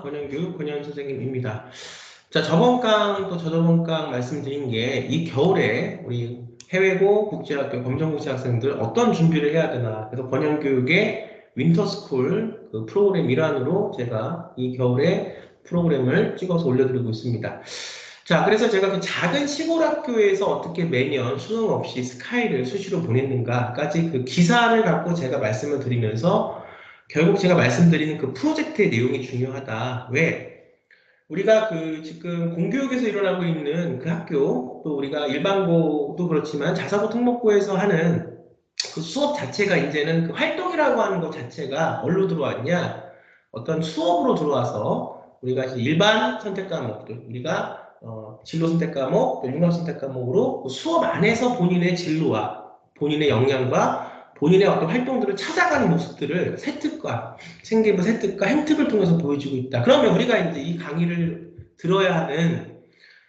권현규 권현 선생님입니다. 자, 저번 강 또 저저번 강 말씀드린 게 이 겨울에 우리 해외고 국제학교 검정고시 학생들 어떤 준비를 해야 되나. 그래서 권현교육의 윈터스쿨 그 프로그램 일환으로 제가 이 겨울에 프로그램을 찍어서 올려드리고 있습니다. 자, 그래서 제가 그 작은 시골 학교에서 어떻게 매년 수능 없이 스카이를 수시로 보냈는가까지 그 기사를 갖고 제가 말씀을 드리면서 결국 제가 말씀드리는 그 프로젝트의 내용이 중요하다. 왜? 우리가 그 지금 공교육에서 일어나고 있는 그 학교, 또 우리가 일반고도 그렇지만 자사고 특목고에서 하는 그 수업 자체가 이제는 그 활동이라고 하는 것 자체가 어디로 들어왔냐? 어떤 수업으로 들어와서 우리가 이제 일반 선택 과목들, 우리가 진로 선택 과목, 융합 선택 과목으로 그 수업 안에서 본인의 진로와 본인의 역량과 본인의 어떤 활동들을 찾아가는 모습들을 세특과 생계부 세특과 행특을 통해서 보여주고 있다. 그러면 우리가 이제 이 강의를 들어야 하는,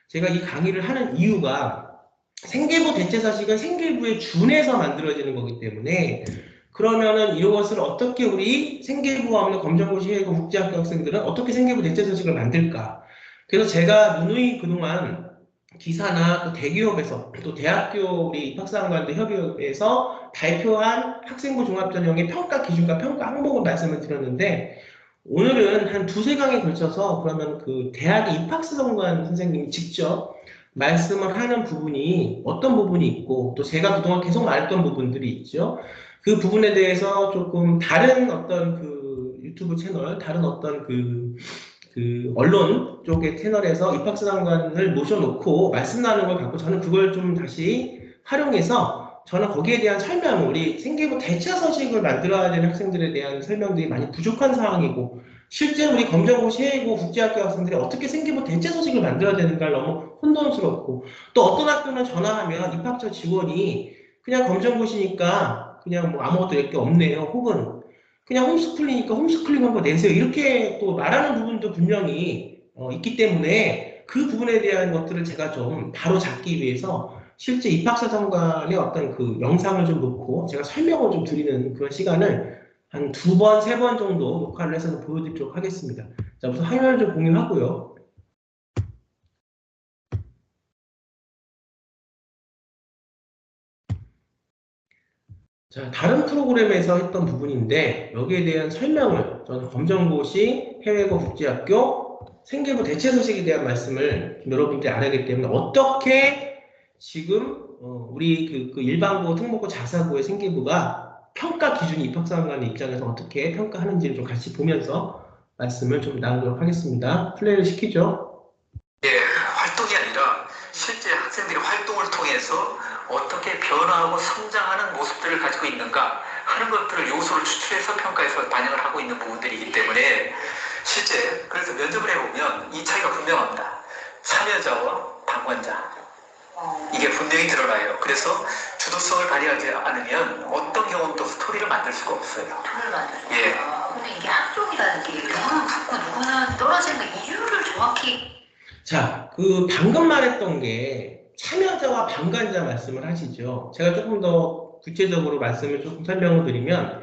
제가 이 강의를 하는 이유가 생계부 대체사식은 생계부에 준해서 만들어지는 거기 때문에, 그러면은 이것을 어떻게 우리 생계부와 없는 검정고시 해외고 국제학교 학생들은 어떻게 생계부 대체사식을 만들까? 그래서 제가 누누이 그동안 기사나 또 대기업에서 또 대학교 우리 입학사관관들 협의회에서 발표한 학생부 종합전형의 평가 기준과 평가 항목을 말씀을 드렸는데, 오늘은 한 두세 강에 걸쳐서 그러면 그 대학의 입학사정관 선생님이 직접 말씀을 하는 부분이 어떤 부분이 있고, 또 제가 그동안 계속 말했던 부분들이 있죠. 그 부분에 대해서 조금 다른 어떤 그 유튜브 채널, 다른 어떤 그 언론 쪽의 채널에서 입학사정관을 모셔놓고 말씀 나누는 걸 갖고 저는 그걸 좀 다시 활용해서 저는 거기에 대한 설명, 우리 생계부 대체 서식을 만들어야 되는 학생들에 대한 설명들이 많이 부족한 상황이고, 실제 우리 검정고시 해외고 국제학교 학생들이 어떻게 생계부 대체 서식을 만들어야 되는가를 너무 혼돈스럽고, 또 어떤 학교는 전화하면 입학처 지원이 그냥 검정고시니까 그냥 뭐 아무것도 할 게 없네요. 혹은 그냥 홈스쿨이니까 홈스쿨링 한번 내세요. 이렇게 또 말하는 부분도 분명히 있기 때문에 그 부분에 대한 것들을 제가 좀 바로 잡기 위해서 실제 입학사정관의 어떤 그 영상을 좀 놓고 제가 설명을 좀 드리는 그런 시간을 한 두 번, 세 번 정도 녹화를 해서 보여드리도록 하겠습니다. 자, 우선 화면을 좀 공유하고요. 자, 다른 프로그램에서 했던 부분인데 여기에 대한 설명을 저는 검정고시 해외고 국제학교 생계부 대체 소식에 대한 말씀을 여러분들이 알아야 하기 때문에 어떻게 지금 우리 그 일반고, 특목고, 자사고의 생계부가 평가 기준이 입학사관의 입장에서 어떻게 평가하는지를 좀 같이 보면서 말씀을 좀 나누도록 하겠습니다. 플레이를 시키죠. 예, 활동이 아니라 실제 학생들이 활동을 통해서 어떻게 변화하고 성장하는 모습들을 가지고 있는가 하는 것들을 요소를 추출해서 평가해서 반영을 하고 있는 부분들이기 때문에 실제 그래서 면접을 해보면 이 차이가 분명합니다. 참여자와 방관자 이게 분명히 드러나요. 그래서 주도성을 발휘하지 않으면 어떤 경우도 스토리를 만들 수가 없어요. 스토리를 만들 수가 예. 없어요. 근데 이게 학종이라는 게 누구는 붙고 누구는 떨어지는 거 이유를 정확히. 자, 그 방금 말했던 게 참여자와 방관자 말씀을 하시죠. 제가 조금 더 구체적으로 말씀을 조금 설명을 드리면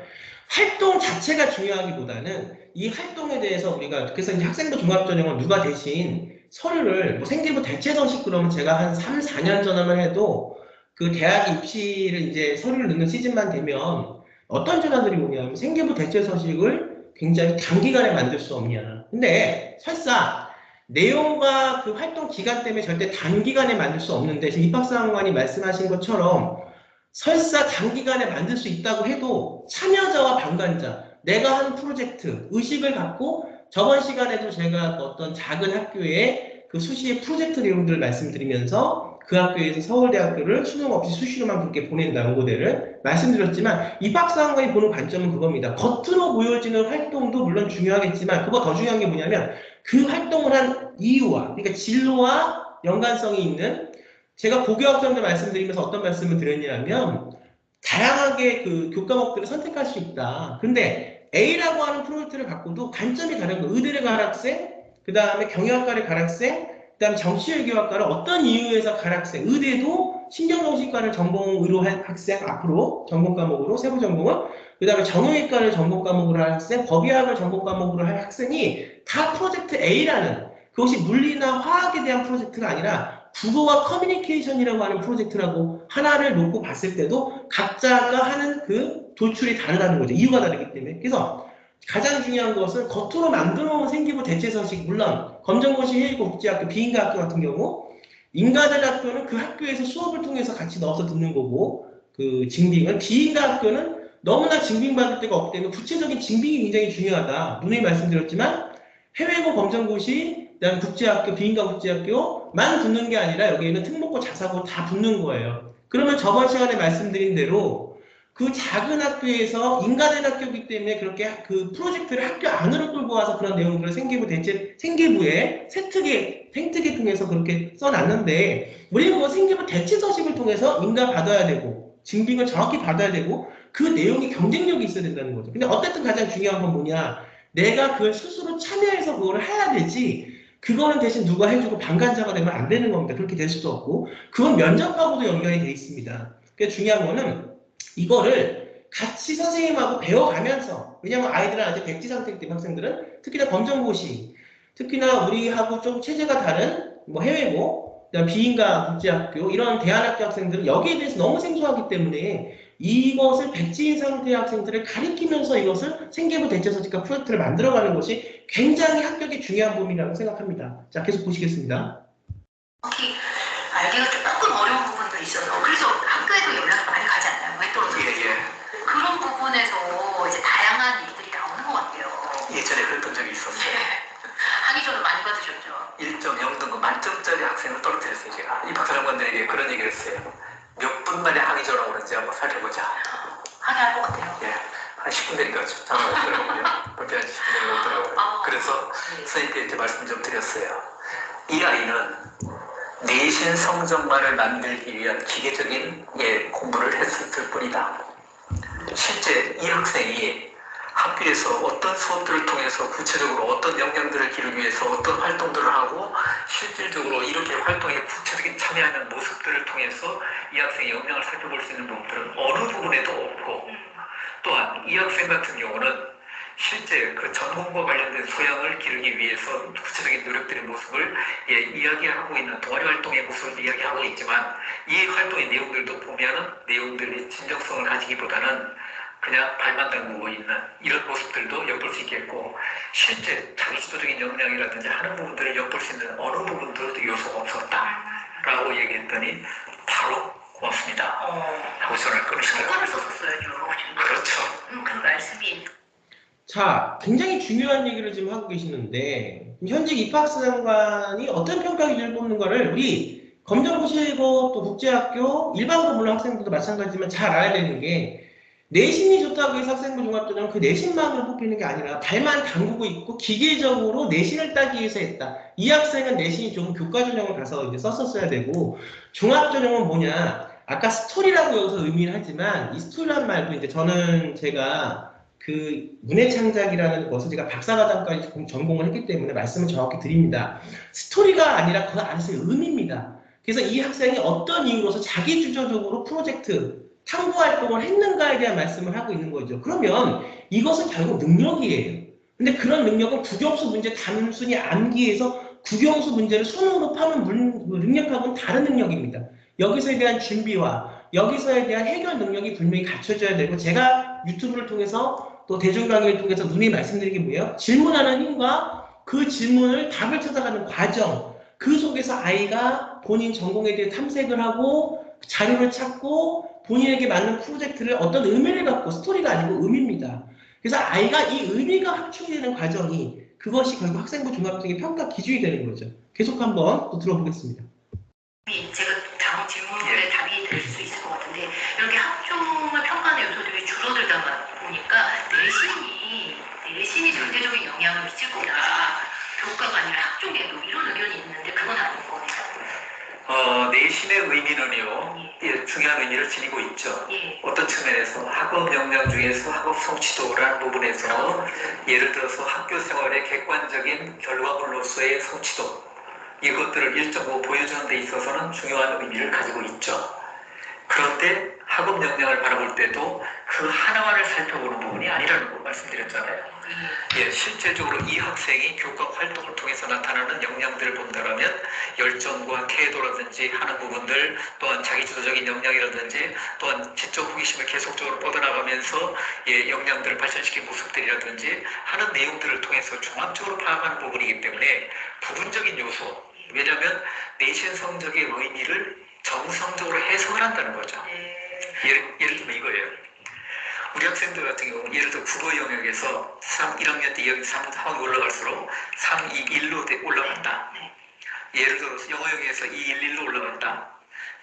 활동 자체가 중요하기보다는 이 활동에 대해서 우리가 그래서 이제 학생부 종합전형은 누가 대신 서류를 뭐 생계부 대체 서식 그러면 제가 한 3, 4년 전에만 해도 그 대학 입시를 이제 서류를 넣는 시즌만 되면 어떤 전화들이 오냐면 생계부 대체 서식을 굉장히 단기간에 만들 수 없냐. 근데 설사 내용과 그 활동 기간 때문에 절대 단기간에 만들 수 없는데 지금 입학사관관이 말씀하신 것처럼 설사 단기간에 만들 수 있다고 해도 참여자와 방관자, 내가 하는 프로젝트, 의식을 갖고 저번 시간에도 제가 어떤 작은 학교의 그 수시의 프로젝트 내용들을 말씀드리면서 그 학교에서 서울대학교를 수능 없이 수시로만 그렇게 보낸다, 연고대를 말씀드렸지만 입학사관관이 보는 관점은 그겁니다. 겉으로 보여지는 활동도 물론 중요하겠지만 그거 더 중요한 게 뭐냐면 그 활동을 한 이유와, 그러니까 진로와 연관성이 있는, 제가 고교학생들 말씀드리면서 어떤 말씀을 드렸냐면 다양하게 그 교과목들을 선택할 수 있다. 근데 A라고 하는 프로젝트를 갖고도 관점이 다른 거예요. 의대를 갈 학생, 그 다음에 경영학과를 갈 학생, 그 다음에 정치외교학과를 어떤 이유에서 갈 학생, 의대도 신경정신과를 전공으로 할 학생, 앞으로 전공 과목으로 세부 전공을, 그 다음에 정형외과를 전공 과목으로 할 학생, 법의학을 전공 과목으로 할 학생이 다 프로젝트 A라는, 그것이 물리나 화학에 대한 프로젝트가 아니라 국어와 커뮤니케이션이라고 하는 프로젝트라고 하나를 놓고 봤을 때도 각자가 하는 그 도출이 다르다는 거죠. 이유가 다르기 때문에. 그래서 가장 중요한 것은 겉으로 만들어 놓은 생기부 대체서식, 물론 검정고시 해외고 국제학교 비인가학교 같은 경우 인가대 학교는 그 학교에서 수업을 통해서 같이 넣어서 듣는 거고, 그 징빙은 비인가학교는 너무나 징빙받을 데가 없기 때문에 구체적인 징빙이 굉장히 중요하다. 누누이 말씀드렸지만 해외고 검정고시, 그다음 국제학교, 비인가 국제학교만 붙는 게 아니라 여기에는 특목고, 자사고 다 붙는 거예요. 그러면 저번 시간에 말씀드린 대로 그 작은 학교에서 인가된 학교이기 때문에 그렇게 그 프로젝트를 학교 안으로 끌고 와서 그런 내용들을 생기부에 생특에 통해서 그렇게 써놨는데, 우리는 뭐 생기부 대체 서식을 통해서 인가 받아야 되고 징빙을 정확히 받아야 되고 그 내용이 경쟁력이 있어야 된다는 거죠. 근데 어쨌든 가장 중요한 건 뭐냐, 내가 그걸 스스로 참여해서 그걸 해야 되지, 그거는 대신 누가 해주고 방관자가 되면 안 되는 겁니다. 그렇게 될 수도 없고, 그건 면접하고도 연결이 돼 있습니다. 그러니까 중요한 거는 이거를 같이 선생님하고 배워가면서, 왜냐면 아이들은 아직 백지 상태이기 때문에 학생들은 특히나 검정고시, 특히나 우리하고 좀 체제가 다른 뭐 해외고, 그다음 비인가 국제학교, 이런 대안학교 학생들은 여기에 대해서 너무 생소하기 때문에 이것을 백지인 상태의 학생들을 가리키면서 이것을 생계부 대체서식과 프로젝트를 만들어가는 것이 굉장히 합격에 중요한 부분이라고 생각합니다. 자, 계속 보시겠습니다. 정확히 알기가 조금 어려운 부분도 있어서 그래서 학교에도 연락이 많이 가지 않나요? 왜 떨어져요? 그런 부분에서 이제 다양한 일들이 나오는 것 같아요. 예전에 그랬던 적이 있었어요. 항의전을 많이 받으셨죠? 1.0등급 만점짜리 학생을 떨어뜨렸어요. 제가 이 박사장관들에게 그런 얘기를 했어요. 몇 분 만에 항의 전화 오는지 한번 살펴보자. 항의할 것 같아요. 예, 한 10분 되니까 전화 오더라고요. 불편한 10분 되니까 오더라고요. 그래서 선생님께 이제 말씀 좀 드렸어요. 이 아이는 내신 성적만을 만들기 위한 기계적인 공부를 했을 뿐이다. 실제 이 학생이 학교에서 어떤 수업들을 통해서 구체적으로 어떤 역량들을 기르기 위해서 어떤 활동들을 하고 실질적으로 이렇게 활동에 구체적인 참여하는 모습들을 통해서 이 학생의 역량을 살펴볼 수 있는 부분들은 어느 부분에도 없고, 또한 이 학생 같은 경우는 실제 그 전공과 관련된 소양을 기르기 위해서 구체적인 노력들의 모습을 이야기하고 있는 동아리 활동의 모습을 이야기하고 있지만, 이 활동의 내용들도 보면은 내용들이 진정성을 가지기보다는 그냥 발만 담그고 있는 이런 모습들도 엿볼 수 있겠고, 실제 자기주도적인 역량이라든지 하는 부분들을 엿볼 수 있는 어느 부분들도 요소가 없었다라고 얘기했더니 바로 고맙습니다 하고 전화를 끊으시더라고요. 조건을 썼었어야죠. 그렇죠. 그 말씀이. 자, 굉장히 중요한 얘기를 지금 하고 계시는데, 현직 입학사관이 어떤 평가 기준을 뽑는가를 우리 검정고시고 또 국제학교 일반고 물론 학생들도 마찬가지지만 잘 알아야 되는 게, 내신이 좋다고 해서 학생부 종합전형은 그 내신만으로 뽑히는 게 아니라 발만 담그고 있고 기계적으로 내신을 따기 위해서 했다. 이 학생은 내신이 좋은 교과전형을 가서 이제 썼었어야 되고, 종합전형은 뭐냐, 아까 스토리라고 여기서 의미를 하지만 이 스토리란 말도 이제 저는 제가 그 문해창작이라는 것을 제가 박사과정까지 전공을 했기 때문에 말씀을 정확히 드립니다. 스토리가 아니라 그 안에서의 의미입니다. 그래서 이 학생이 어떤 이유로서 자기주도적으로 프로젝트 탐구활동을 했는가에 대한 말씀을 하고 있는 거죠. 그러면 이것은 결국 능력이에요. 근데 그런 능력은 국영수 문제 단순히 암기해서 국영수 문제를 손으로 파는 능력하고는 다른 능력입니다. 여기서에 대한 준비와 여기서에 대한 해결 능력이 분명히 갖춰져야 되고, 제가 유튜브를 통해서 또 대중 강의를 통해서 누누이 말씀드린 게 뭐예요? 질문하는 힘과 그 질문을 답을 찾아가는 과정, 그 속에서 아이가 본인 전공에 대해 탐색을 하고 자료를 찾고 본인에게 맞는 프로젝트를 어떤 의미를 갖고, 스토리가 아니고 의미입니다. 그래서 아이가 이 의미가 확충이 되는 과정이, 그것이 결국 학생부 종합적인 평가 기준이 되는 거죠. 계속 한번 또 들어보겠습니다. 제가 다음 질문에 답이 될 수 있을 것 같은데, 이렇게 학종을 평가하는 요소들이 줄어들다 보니까 내신이 절대적인 영향을 미칠 거다, 교과가 아니라 학종에도, 이런 의견이 있는데 그건 아닌 거네요. 내신의 의미는요, 중요한 의미를 지니고 있죠. 어떤 측면에서 학업 역량 중에서 학업 성취도라는 부분에서 예를 들어서 학교 생활의 객관적인 결과물로서의 성취도, 이것들을 일정으로 보여주는 데 있어서는 중요한 의미를 가지고 있죠. 그런데 학업 역량을 바라볼 때도 그 하나만을 살펴보는 부분이 아니라는 거 말씀드렸잖아요. 예, 실제적으로 이 학생이 교과 활동을 통해서 나타나는 역량들을 본다면 열정과 태도라든지 하는 부분들, 또한 자기주도적인 역량이라든지, 또한 지적 호기심을 계속적으로 뻗어나가면서 역량들을 발전시킨 모습들이라든지 하는 내용들을 통해서 종합적으로 파악하는 부분이기 때문에 부분적인 요소, 왜냐하면 내신 성적의 의미를 정성적으로 해석을 한다는 거죠. 예를 들면 이거예요. 우리 학생들 같은 경우는 예를 들어 국어 영역에서 1학년 때 2학년 3학년 올라갈수록 3, 2, 1로 올라간다. 예를 들어서 영어 영역에서 2, 1, 1로 올라간다.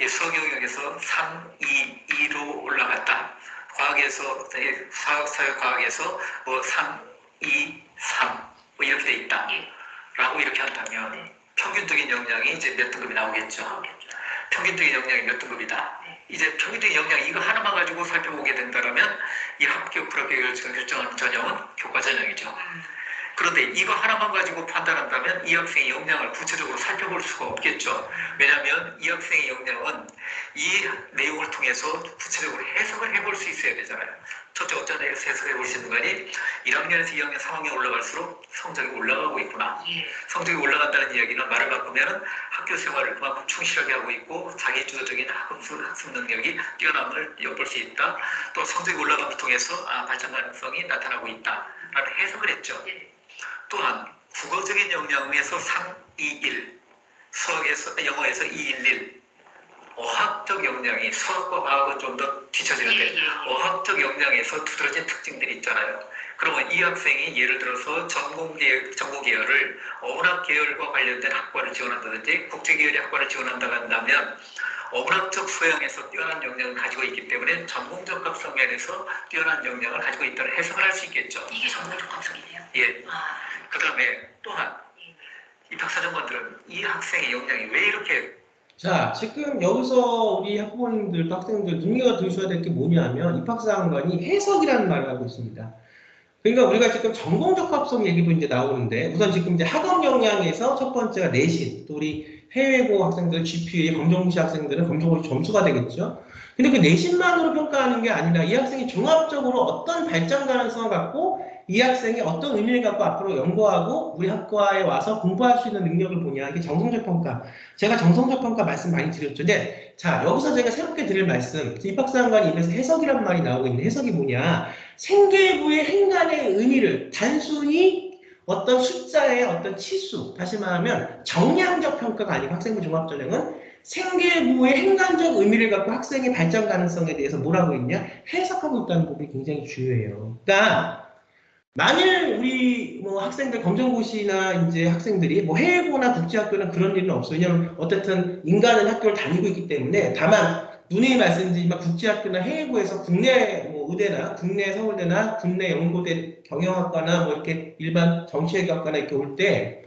수학 영역에서 3, 2, 2로 올라갔다. 과학에서 사회과학에서 뭐 3, 2, 3 뭐 이렇게 돼 있다. 라고 이렇게 한다면 평균적인 역량이 이제 몇 등급이 나오겠죠. 평균적인 역량이 몇 등급이다. 이제 평균적인 역량 이거 하나만 가지고 살펴보게 된다면 이 합격 불합격을 결정하는 전형은 교과 전형이죠. 그런데 이거 하나만 가지고 판단한다면 이 학생의 역량을 구체적으로 살펴볼 수가 없겠죠. 왜냐하면 이 학생의 역량은 이 내용을 통해서 구체적으로 해석을 해볼 수 있어야 되잖아요. 첫째 어쩌다 해석해 볼 수 있는 거니 1학년에서 2학년, 3학년 올라갈수록 성적이 올라가고 있구나. 성적이 올라간다는 이야기는 말을 바꾸면 학교 생활을 그만큼 충실하게 하고 있고 자기주도적인 학습 능력이 뛰어남을 엿볼 수 있다. 또 성적이 올라감을 통해서 발전 가능성이 나타나고 있다라는 해석을 했죠. 또한 국어적인 역량에서 3, 2, 1, 영어에서 2, 1, 1, 어학적 역량이 수학과 과학은 좀 더 뒤처지는데 어학적 역량에서 두드러진 특징들이 있잖아요. 그러면 이 학생이 예를 들어서 전공계열을 어문학 계열과 관련된 학과를 지원한다든지 국제계열의 학과를 지원한다고 한다면 어문학적 소양에서 뛰어난 역량을 가지고 있기 때문에 전공적 합성 면에서 뛰어난 역량을 가지고 있다는 해석을 할 수 있겠죠. 이게 전공적 합성이네요. 예. 그 다음에 또한 입학사정관들은 이 학생의 역량이 왜 이렇게 자, 지금 여기서 우리 학부모님들, 학생들 눈여겨두셔야 될 게 뭐냐면 입학사정관이 해석이라는 말을 하고 있습니다. 그러니까 우리가 지금 전공적 합성 얘기도 이제 나오는데 우선 지금 이제 학업 역량에서 첫 번째가 내신, 또 우리 해외고 학생들, GPA, 검정고시 학생들은 검정고시 점수가 되겠죠. 근데 그 내신만으로 평가하는 게 아니라 이 학생이 종합적으로 어떤 발전 가능성을 갖고 이 학생이 어떤 의미를 갖고 앞으로 연구하고 우리 학과에 와서 공부할 수 있는 능력을 보냐. 이게 정성적 평가. 제가 정성적 평가 말씀 많이 드렸죠. 근데 자, 여기서 제가 새롭게 드릴 말씀. 입학사정관 입에서 해석이란 말이 나오고 있는데 해석이 뭐냐. 생계부의 행간의 의미를 단순히 어떤 숫자의 어떤 치수, 다시 말하면 정량적 평가가 아니고 학생부 종합전형은 생계부의 행간적 의미를 갖고 학생의 발전 가능성에 대해서 뭐라고 했냐? 해석하고 있다는 부분이 굉장히 중요해요. 그러니까 만일 우리 뭐 학생들 검정고시나 이제 학생들이 뭐 해외고나 국제학교는 그런 일은 없어요. 왜냐면 어쨌든 인간은 학교를 다니고 있기 때문에 다만 누누이 말씀드리지만 국제학교나 해외고에서 국내 뭐 의대나 국내 서울대나 국내 연고대 경영학과나 뭐 이렇게 일반 정치외교학과나 이렇게 올 때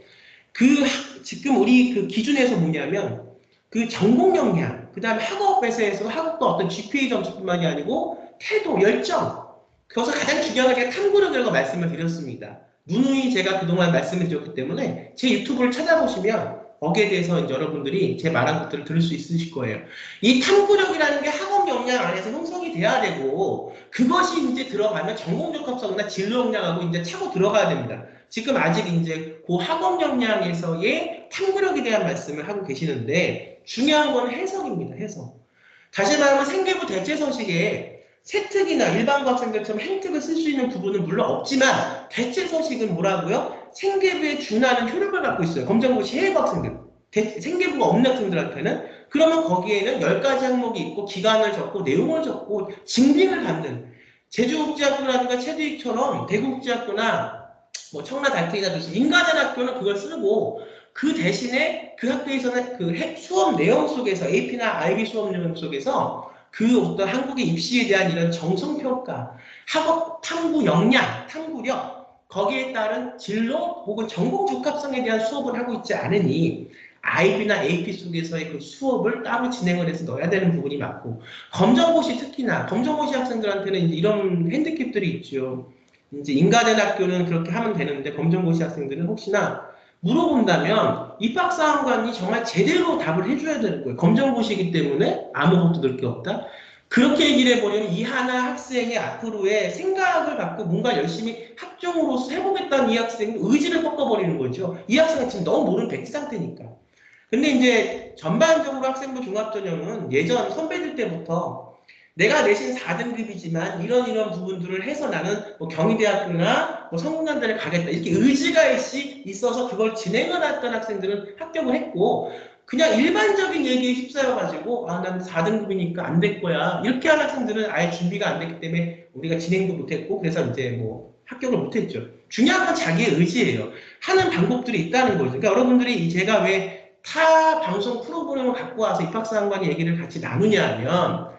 지금 우리 그 기준에서 뭐냐면 그 전공 역량, 그 다음에 학업에서 학업도 어떤 GPA 점수뿐만이 아니고 태도, 열정. 그래서 가장 중요한 게 탐구력이라고 말씀을 드렸습니다. 누누이 제가 그동안 말씀을 드렸기 때문에 제 유튜브를 찾아보시면 거기에 대해서 이제 여러분들이 제 말한 것들을 들을 수 있으실 거예요. 이 탐구력이라는 게 학업 역량 안에서 형성이 돼야 되고 그것이 이제 들어가면 전공적 합성이나 진로 역량하고 이제 차고 들어가야 됩니다. 지금 아직 이제 그 학업 역량에서의 탐구력에 대한 말씀을 하고 계시는데 중요한 건 해석입니다. 해석. 다시 말하면 생계부 대체서식에 세특이나 일반고 학생들처럼 행특을 쓸 수 있는 부분은 물론 없지만 대체서식은 뭐라고요? 생계부에 준하는 효력을 갖고 있어요. 검정고시 해외고 학생들. 생계부가 없는 학생들한테는 그러면 거기에는 10가지 항목이 있고 기간을 적고 내용을 적고 징빙을 받는 제주국제학교라든가 체두익처럼 대국제학교나 뭐 청라 달팽이나 인간의 학교는 그걸 쓰고 그 대신에 그 학교에서는 그 수업 내용 속에서 AP나 IB 수업 내용 속에서 그 어떤 한국의 입시에 대한 이런 정성평가, 학업 탐구 역량, 탐구력, 거기에 따른 진로 혹은 전공 적합성에 대한 수업을 하고 있지 않으니 IB나 AP 속에서의 그 수업을 따로 진행을 해서 넣어야 되는 부분이 많고 검정고시 특히나 검정고시 학생들한테는 이제 이런 핸디캡들이 있죠. 이제 인가대학교는 그렇게 하면 되는데 검정고시 학생들은 혹시나 물어본다면 입학사정관이 정말 제대로 답을 해줘야 되는 거예요. 검정고시이기 때문에 아무것도 넣을 게 없다. 그렇게 얘기를 해버리면 이 하나 학생의 앞으로의 생각을 갖고 뭔가 열심히 학종으로서 해보겠다는 이 학생의 의지를 꺾어버리는 거죠. 이 학생은 지금 너무 모르는 백지 상태니까. 근데 이제 전반적으로 학생부 종합전형은 예전 선배들 때부터 내가 내신 4등급이지만 이런 부분들을 해서 나는 뭐 경희대학교나 뭐 성균관대를 가겠다 이렇게 의지가 있어서 그걸 진행을 했던 학생들은 합격을 했고 그냥 일반적인 얘기에 휩싸여가지고 아 난 4등급이니까 안 될 거야 이렇게 한 학생들은 아예 준비가 안 됐기 때문에 우리가 진행도 못했고 그래서 이제 뭐 합격을 못했죠. 중요한 건 자기의 의지예요. 하는 방법들이 있다는 거죠. 그러니까 여러분들이 제가 왜 타 방송 프로그램을 갖고 와서 입학사항관의 얘기를 같이 나누냐 하면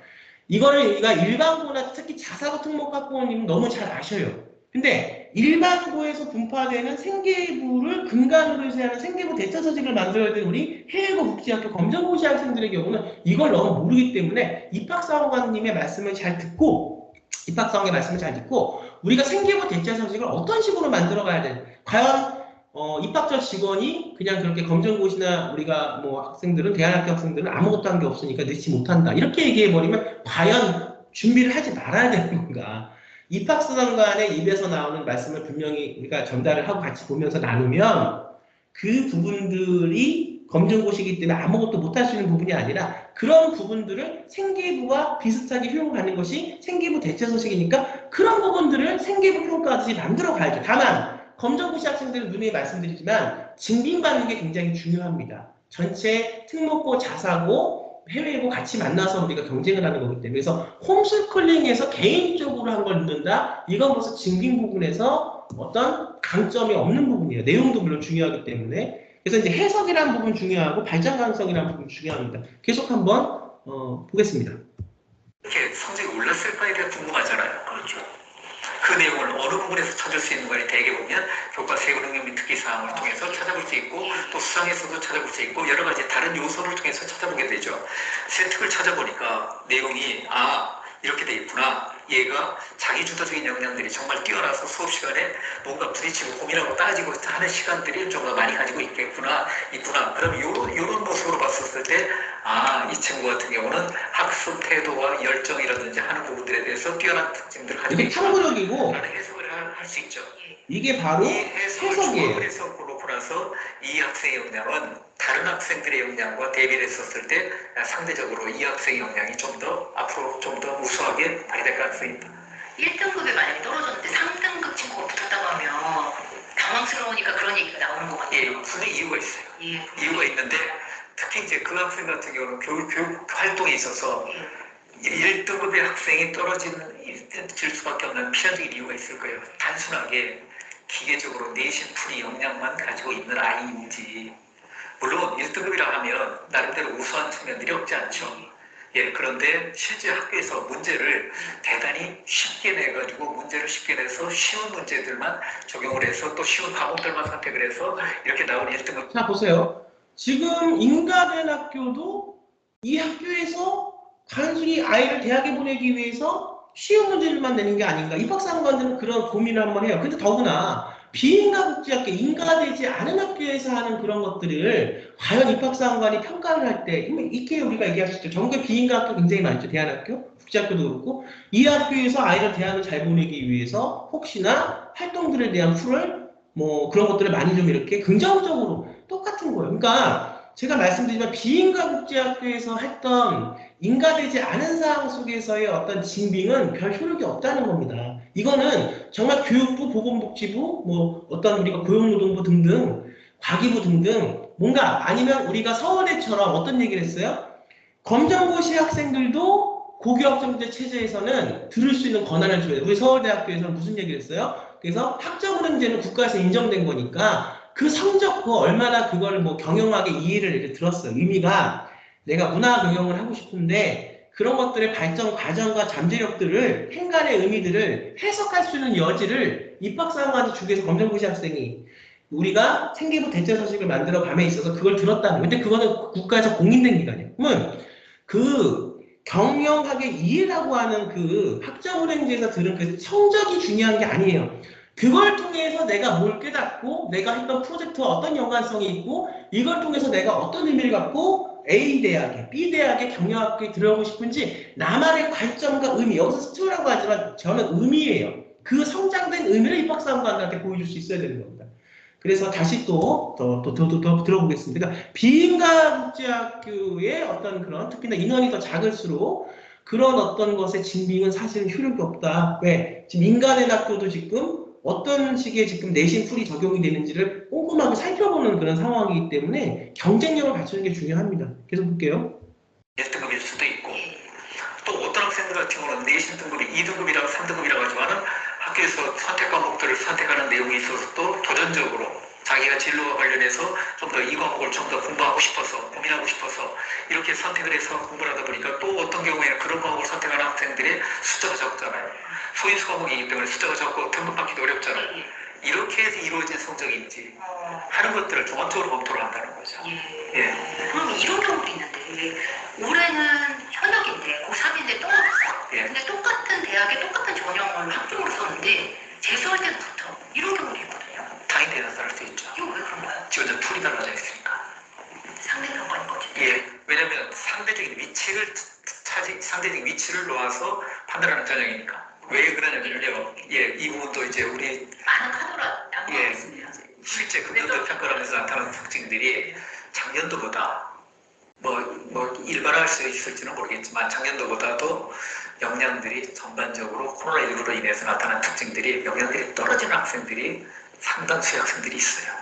이거를 우리가 일반고나 특히 자사고 특목학부모님은 너무 잘 아셔요. 근데 일반고에서 분파되는 생계부를 근간으로 해서 하는 생계부 대처서식을 만들어야 되는 우리 해외고 국제학교 검정고시 학생들의 경우는 이걸 너무 모르기 때문에 입학사원관님의 말씀을 잘 듣고 입학사원의 말씀을 잘 듣고 우리가 생계부 대처서식을 어떤 식으로 만들어 가야 되는 과연 입학처 직원이 그냥 그렇게 검정고시나 우리가 뭐 학생들은 대안학교 학생들은 아무것도 한 게 없으니까 넣지 못한다 이렇게 얘기해버리면 과연 준비를 하지 말아야 되는 건가. 입학사관의 입에서 나오는 말씀을 분명히 우리가 전달을 하고 같이 보면서 나누면 그 부분들이 검정고시이기 때문에 아무것도 못할 수 있는 부분이 아니라 그런 부분들을 생계부와 비슷하게 효용하는 것이 생계부 대체서식이니까 그런 부분들을 생계부 평가하듯이 만들어 가야죠. 다만 검정고시 학생들은 누누이 말씀드리지만 증빙받는 게 굉장히 중요합니다. 전체 특목고, 자사고, 해외고 같이 만나서 우리가 경쟁을 하는 거기 때문에 그래서 홈스쿨링에서 개인적으로 한 걸 넣는다? 이건 벌써 증빙 부분에서 어떤 강점이 없는 부분이에요. 내용도 물론 중요하기 때문에 그래서 이제 해석이라는 부분 중요하고 발전 가능성이라는 부분 중요합니다. 계속 한번 보겠습니다. 이렇게 성적이 올랐을까에 대해 궁금하잖아요. 그렇죠. 그 내용을 어느 부분에서 찾을 수 있는 거니 대개 보면 교과 세부능력 및 특기 사항을 통해서 찾아볼 수 있고 또 수상에서도 찾아볼 수 있고 여러 가지 다른 요소를 통해서 찾아보게 되죠. 세특을 찾아보니까 내용이 이렇게 돼 있구나. 얘가 자기 주도적인 역량들이 정말 뛰어나서 수업 시간에 뭔가 부딪히고 고민하고 따지고 하는 시간들이 좀 더 많이 가지고 있구나. 그럼 요런 모습으로 봤었을 때 이 친구 같은 경우는 학습 태도와 열정이라든지 하는 부분들에 대해서 뛰어난 특징들을 가지고 있구나. 참고력이고 라는 해석을 할 수 있죠. 이게 바로 이 해석을 해석이에요. 종합을 해서 놓고 나서 이 학생의 역량은 다른 학생들의 역량과 대비를 했었을 때 상대적으로 이 학생의 역량이 좀 더 앞으로 좀 더 우수하게 발휘될 가능성이 있다. 1등급에 만약에 떨어졌는데 3등급 친구가 붙었다고 하면 당황스러우니까 그런 얘기가 나오는 것 같아요. 예, 분명히 이유가 있어요. 예, 이유가 있는데 특히 이제 그 학생 같은 경우는 교육 활동에 있어서 1등급의 학생이 떨어질 수밖에 없는 필연적인 이유가 있을 거예요. 단순하게 기계적으로 내신 풀이 역량만 가지고 있는 아이인지 물론 1등급이라 하면 나름대로 우수한 측면들이 없지 않죠. 예, 그런데 실제 학교에서 문제를 대단히 쉽게 내가지고 문제를 쉽게 내서 쉬운 문제들만 적용을 해서 또 쉬운 과목들만 선택을 해서 이렇게 나온 1등급. 자, 보세요. 지금 인가대학교도 이 학교에서 단순히 아이를 대학에 보내기 위해서 쉬운 문제들만 내는 게 아닌가. 입학사관들은 그런 고민을 한번 해요. 근데 더구나 비인가국제학교, 인가되지 않은 학교에서 하는 그런 것들을 과연 입학사관이 평가를 할 때 이렇게 우리가 얘기할 수 있죠. 전국에 비인가학교 굉장히 많죠. 대안학교, 국제학교도 그렇고 이 학교에서 아이를 대학을 잘 보내기 위해서 혹시나 활동들에 대한 풀을 뭐 그런 것들을 많이 좀 이렇게 긍정적으로 똑같은 거예요. 그러니까 제가 말씀드리지만 비인가국제학교에서 했던 인가되지 않은 사항 속에서의 어떤 징빙은 별 효력이 없다는 겁니다. 이거는 정말 교육부, 보건복지부, 뭐 어떤 우리가 고용노동부 등등, 과기부 등등 뭔가 아니면 우리가 서울대처럼 어떤 얘기를 했어요? 검정고시 학생들도 고교학점제 체제에서는 들을 수 있는 권한을 줘야 돼요. 우리 서울대학교에서는 무슨 얘기를 했어요? 그래서 학점은행제는 국가에서 인정된 거니까 그 성적과 얼마나 그걸 뭐 경영하게 이해를 이제 들었어요. 의미가 내가 문화 경영을 하고 싶은데 그런 것들의 발전 과정과 잠재력들을 행간의 의미들을 해석할 수 있는 여지를 입학사관한테 주기 위해서 검정고시 학생이 우리가 생계부 대체서식을 만들어 감에 있어서 그걸 들었다는 거예요. 근데 그거는 국가에서 공인된 기관이에요. 그러면 그 경영학의 이해라고 하는 그 학점은행제에서 들은 그 성적이 중요한 게 아니에요. 그걸 통해서 내가 뭘 깨닫고 내가 했던 프로젝트와 어떤 연관성이 있고 이걸 통해서 내가 어떤 의미를 갖고 A 대학에, B 대학에 경영학교에 들어가고 싶은지 나만의 관점과 의미, 여기서 스튜라고 하지만 저는 의미예요. 그 성장된 의미를 입학사관한테 보여줄 수 있어야 되는 겁니다. 그래서 다시 또 들어보겠습니다. 그러니까 비인가국제학교의 어떤 그런 특히나 인원이 더 작을수록 그런 어떤 것의 진빙은 사실은 효력이 없다. 왜? 지금 인간의 학교도 지금 어떤 식의 지금 내신 풀이 적용이 되는지를 꼼꼼하게 살펴보는 그런 상황이기 때문에 경쟁력을 갖추는 게 중요합니다. 계속 볼게요. 1등급일 수도 있고 또 어떤 학생들 같은 경우는 내신 등급이 2등급이라고 3등급이라고 하지만은 학교에서 선택 과목들을 선택하는 내용이 있어서 또 도전적으로 자기가 진로와 관련해서 좀 더 이 과목을 좀 더 공부하고 싶어서 고민하고 싶어서 이렇게 선택을 해서 공부를 하다 보니까 또 어떤 경우에는 그런 과목을 선택하는 학생들의 숫자가 적잖아요. 소인수 과목이기 때문에 숫자가 적고 등급받기도 어렵잖아요. 이렇게 해서 이루어진 성적인지 하는 것들을 종합적으로 검토를 한다는 거죠. 예. 그럼 이런 경우도 있는데 올해는 현역인데 고3인데 떨어졌어. 예. 근데 똑같은 대학에 똑같은 전형을 학종으로 썼는데 재수할 때는 붙어. 이런 경우도 있거든요. 당연히 대답할 수 있죠. 이거 왜 그런 거야? 지원자 풀이 달라져 있으니까. 상대평가인 거지. 예. 왜냐하면 상대적인 위치를 놓아서 판단하는 전형이니까. 왜 그러냐면요. 예, 이 부분도 이제 우리 많은 카드라 예, 있습니다. 실제 금년도 평가를 하면서 나타나는 특징들이 작년도보다 일반화할 수 있을지는 모르겠지만 작년도보다도 역량들이 전반적으로 코로나19로 인해서 나타난 특징들이 역량들이 떨어지는 학생들이 상당수의 학생들이 있어요.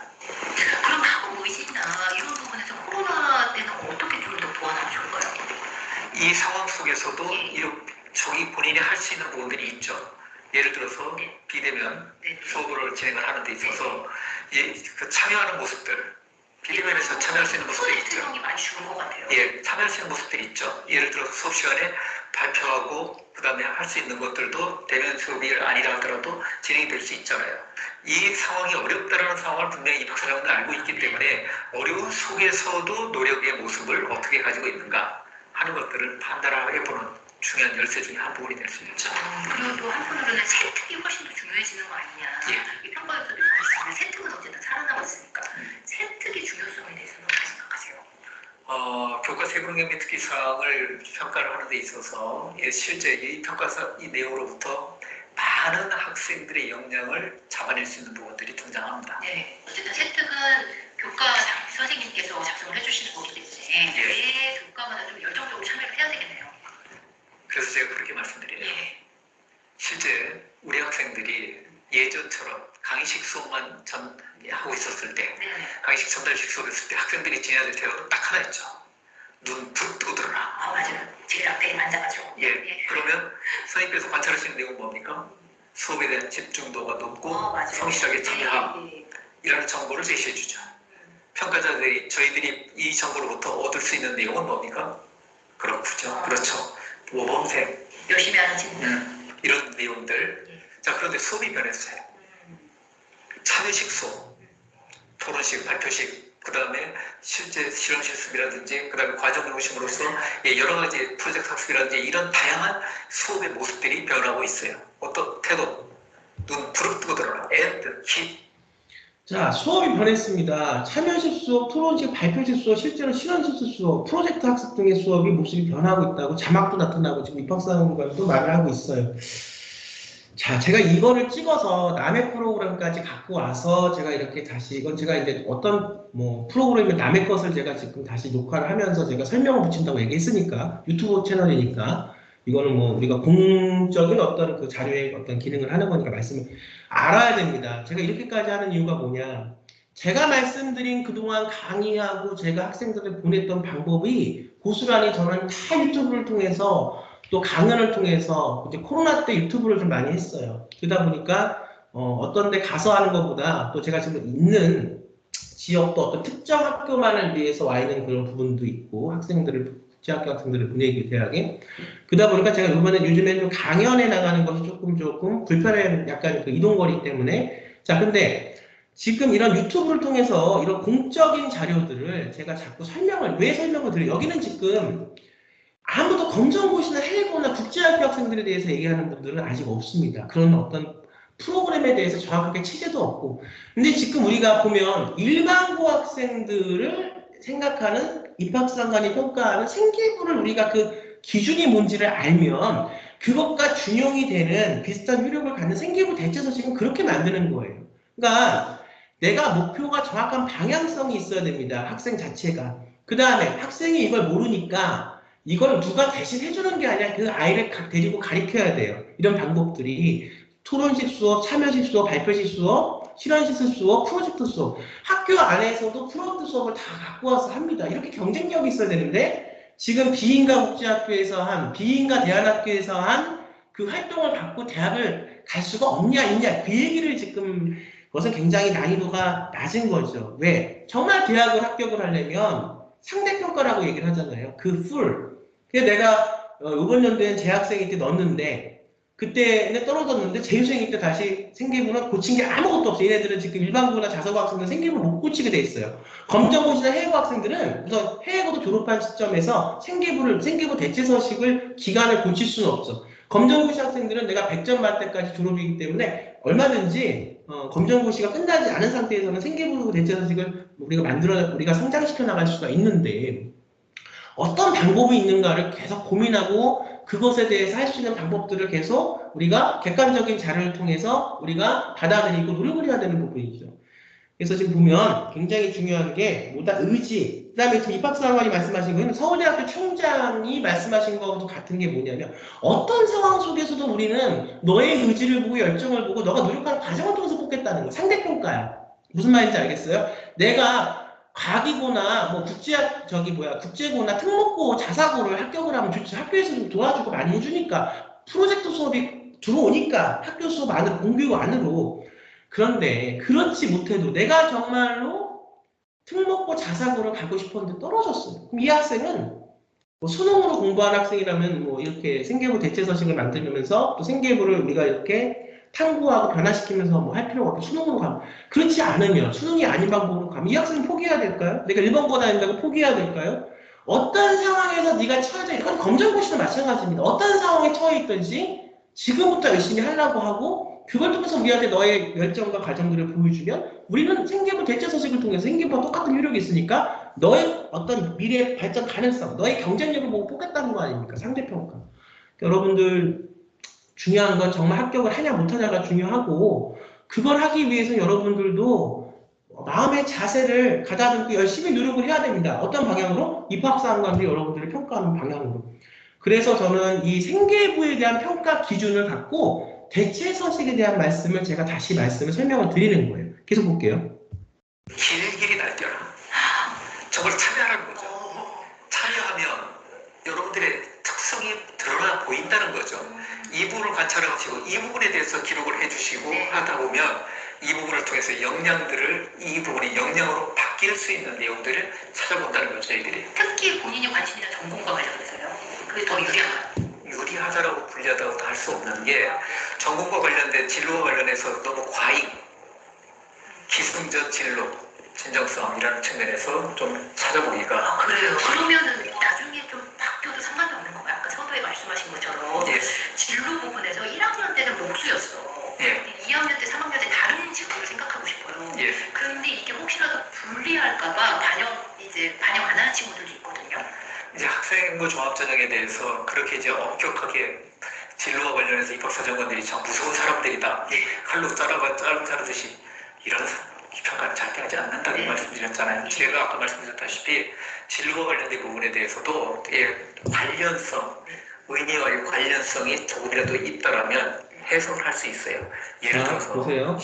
그럼 학업 의지나 이런 부분에서 코로나 때는 어떻게 좀 더 보완하면 좋을까요? 이 상황 속에서도 저기 본인이 할 수 있는 부분들이 있죠. 예를 들어서 비대면 수업을 진행을 하는 데 있어서 그 참여하는 모습들, 비대면에서 참여할 수 있는 모습들이 있죠. 프로젝트 이 많이 죽은 것 같아요. 예, 참여할 수 있는 모습들이 있죠. 예를 들어서 수업 시간에 발표하고 그 다음에 할 수 있는 것들도 대면 수업이 아니라 하더라도 진행이 될 수 있잖아요. 이 상황이 어렵다는 상황을 분명히 입학사정은 알고 있기 때문에 어려운 속에서도 노력의 모습을 어떻게 가지고 있는가 하는 것들을 판단하게 보는 중요한 열쇠 중에 한 부분이 될 수 있죠. 그리고 또 한편으로는 세특이 훨씬 더 중요해지는 거 아니냐. 예. 이 평가에서도 말했지만 세특은 어쨌든 살아남았으니까 세특의 중요성에 대해서는 어떻게 생각하세요? 교과 세분경비 특기사항을 평가를 하는 데 있어서 실제 이 평가사 이 내용으로부터 많은 학생들의 역량을 잡아낼 수 있는 부분들이 등장합니다. 네. 어쨌든 세특은 교과 선생님께서 작성을 해주시는 거기 때문에 매 교과마다 좀 열정적으로 참여를 해야 되겠네요. 그래서 제가 그렇게 말씀드려요. 예. 실제 우리 학생들이 예전처럼 강의식 수업만 하고 있었을 때, 강의식 전달식 수업했을 때 학생들이 지내야 될 태도가 딱 하나 있죠. 눈 부릅 뜨고 들어라. 맞아요. 제일 앞에 앉아가지고. 예. 그러면 선생님께서 관찰할 수 있는 내용은 뭡니까? 수업에 대한 집중도가 높고 성실하게 참여하고 이라는 정보를 제시해 주죠. 평가자들이 저희들이 이 정보로부터 얻을 수 있는 내용은 뭡니까? 그렇죠. 모범생 열심히 하는 친구. 이런 내용들. 자, 그런데 수업이 변했어요. 참여식 수업, 토론식, 발표식, 그 다음에 실제 실험 실습이라든지, 그 다음에 과정 중심으로서 여러 가지 프로젝트 학습이라든지 이런 다양한 수업의 모습들이 변하고 있어요. 어떤 태도, 눈 부릅뜨고 들어라, and hit. 자, 수업이 변했습니다. 참여식 수업, 토론식, 발표식 수업, 실제로 실험실습 수업, 프로젝트 학습 등의 수업이 모습이 변하고 있다고 자막도 나타나고 지금 입학사관도 말을 하고 있어요. 자, 제가 이거를 찍어서 남의 프로그램까지 갖고 와서 제가 이렇게 다시 이건 제가 이제 어떤 프로그램의 남의 것을 제가 지금 다시 녹화를 하면서 제가 설명을 붙인다고 얘기했으니까 유튜브 채널이니까 이거는 우리가 공적인 어떤 그 자료의 어떤 기능을 하는 거니까 말씀을 알아야 됩니다. 제가 이렇게까지 하는 이유가 뭐냐? 제가 말씀드린 그동안 강의하고 제가 학생들을 보냈던 방법이 고스란히 저는 다 유튜브를 통해서 또 강연을 통해서 이제 코로나 때 유튜브를 좀 많이 했어요. 그러다 보니까 어떤 데 가서 하는 것보다 또 제가 지금 있는 지역도 어떤 특정 학교만을 위해서 와 있는 그런 부분도 있고 국제학교 학생들을 보내기 대학에 그러다 보니까 제가 요즘에 좀 강연에 나가는 것이 조금 불편한 약간 그 이동거리 때문에 자 근데 지금 이런 유튜브를 통해서 이런 공적인 자료들을 제가 자꾸 왜 설명을 드려요? 여기는 지금 아무도 검정고시나 해외고나 국제학교 학생들에 대해서 얘기하는 분들은 아직 없습니다. 그런 어떤 프로그램에 대해서 정확하게 체계도 없고 근데 지금 우리가 보면 일반고 학생들을 생각하는 입학사관이 평가하는 생기부를 우리가 그 기준이 뭔지를 알면 그것과 준용이 되는 비슷한 효력을 갖는 생기부 대체서식은 그렇게 만드는 거예요. 그러니까 내가 목표가 정확한 방향성이 있어야 됩니다. 학생 자체가. 그 다음에 학생이 이걸 모르니까 이걸 누가 대신 해주는 게 아니라 그 아이를 데리고 가르쳐야 돼요. 이런 방법들이 토론식 수업, 참여식 수업, 발표식 수업, 실험식 수업, 프로젝트 수업, 학교 안에서도 프로젝트 수업을 다 갖고 와서 합니다. 이렇게 경쟁력이 있어야 되는데 지금 비인가 국제학교에서 한, 비인가 대안학교에서 한 그 활동을 받고 대학을 갈 수가 없냐 있냐 그 얘기를 지금 그것은 굉장히 난이도가 낮은 거죠. 왜? 정말 대학을 합격을 하려면 상대평가라고 얘기를 하잖아요. 그 풀. 그래서 내가 이번 연도엔 재학생일 때 넣었는데 그때는 떨어졌는데 재수생일 때 다시 생기부는 고친 게 아무것도 없어요. 얘네들은 지금 일반고나 자사고 학생들은 생기부를 못 고치게 돼 있어요. 검정고시나 해외고 학생들은 우선 해외고도 졸업한 시점에서 생기부 대체 서식을 기간을 고칠 수는 없죠. 검정고시 학생들은 내가 100점 맞을 때까지 졸업이기 때문에 얼마든지 검정고시가 끝나지 않은 상태에서는 생계부 대체서식을 우리가 성장시켜 나갈 수가 있는데 어떤 방법이 있는가를 계속 고민하고 그것에 대해서 할 수 있는 방법들을 계속 우리가 객관적인 자료를 통해서 우리가 받아들이고 노력을 해야 되는 부분이죠. 그래서 지금 보면 굉장히 중요한 게 뭐다 의지. 그다음에 지금 입학사관이 말씀하신 거는 서울대학교 총장이 말씀하신 거하고 같은 게 뭐냐면 어떤 상황 속에서도 우리는 너의 의지를 보고 열정을 보고 너가 노력하는 과정을 통해서 뽑겠다는 거. 상대평가야. 무슨 말인지 알겠어요? 내가 과기고나 뭐 국제고나 특목고 자사고를 합격을 하면 좋지. 학교에서 좀 도와주고 많이 해주니까 프로젝트 수업이 들어오니까 학교 수업 안으로 공교육 안으로. 그런데 그렇지 못해도 내가 정말로 특목고 자사고를 가고 싶었는데 떨어졌어요. 그럼 이 학생은 뭐 수능으로 공부한 학생이라면 뭐 이렇게 생계부 대체서식을 만들면서 또 생계부를 우리가 이렇게 탐구하고 변화시키면서 뭐 할 필요가 없고 수능으로 가면 그렇지 않으면 수능이 아닌 방법으로 가면 이 학생은 포기해야 될까요? 내가 1번고 다닌다고 포기해야 될까요? 어떤 상황에서 네가 처해져 이건 검정고시도 마찬가지입니다. 어떤 상황에 처해 있든지 지금부터 열심히 하려고 하고 그걸 통해서 우리한테 너의 열정과 과정들을 보여주면 우리는 생계부 대체서식을 통해서 생계부와 똑같은 효력이 있으니까 너의 어떤 미래 발전 가능성, 너의 경쟁력을 보고 뽑겠다는 거 아닙니까? 상대평가. 여러분들 중요한 건 정말 합격을 하냐 못하냐가 중요하고 그걸 하기 위해서 여러분들도 마음의 자세를 가다듬고 열심히 노력을 해야 됩니다. 어떤 방향으로? 입학사관관들이 여러분들을 평가하는 방향으로. 그래서 저는 이 생계부에 대한 평가 기준을 갖고 대체서식에 대한 말씀을 제가 다시 설명을 드리는 거예요. 계속 볼게요. 길길이 날뛰어라. 저걸 참여하라는 거죠. 참여하면 여러분들의 특성이 드러나 보인다는 거죠. 이 부분을 관찰하시고 이 부분에 대해서 기록을 해주시고 하다 보면 이 부분을 통해서 이 부분이 역량으로 바뀔 수 있는 내용들을 찾아본다는 거죠. 저희들이. 특히 본인이 관심 있는 전공과 관련해서요. 그게 더 유리한가요? 유리하다라고 불리하다고 할 수 없는 게 전공과 관련된 진로와 관련해서 너무 과잉, 기승전 진로, 진정성이라는 측면에서 좀 찾아보기가. 그래요. 그러면은 나중에 좀 바뀌어도 상관이 없는 건가요? 아까 서두에 말씀하신 것처럼 진로 부분에서 1학년 때는 목수였어. 2학년 때, 3학년 때 다른 직업을 생각하고 싶어요. 그런데 이게 혹시라도 불리할까봐 반영 안 하는 친구들도 있거든요. 이제 학생부 종합전형에 대해서 그렇게 이제 엄격하게 진로와 관련해서 입학사정관들이 참 무서운 사람들이다. 칼로 자르듯이 이런 평가는 절대 하지 않는다고 말씀드렸잖아요. 제가 아까 말씀드렸다시피 진로와 관련된 부분에 대해서도 관련성, 의미와의 관련성이 조금이라도 있다라면 해석을 할 수 있어요. 예를 들어서 보세요.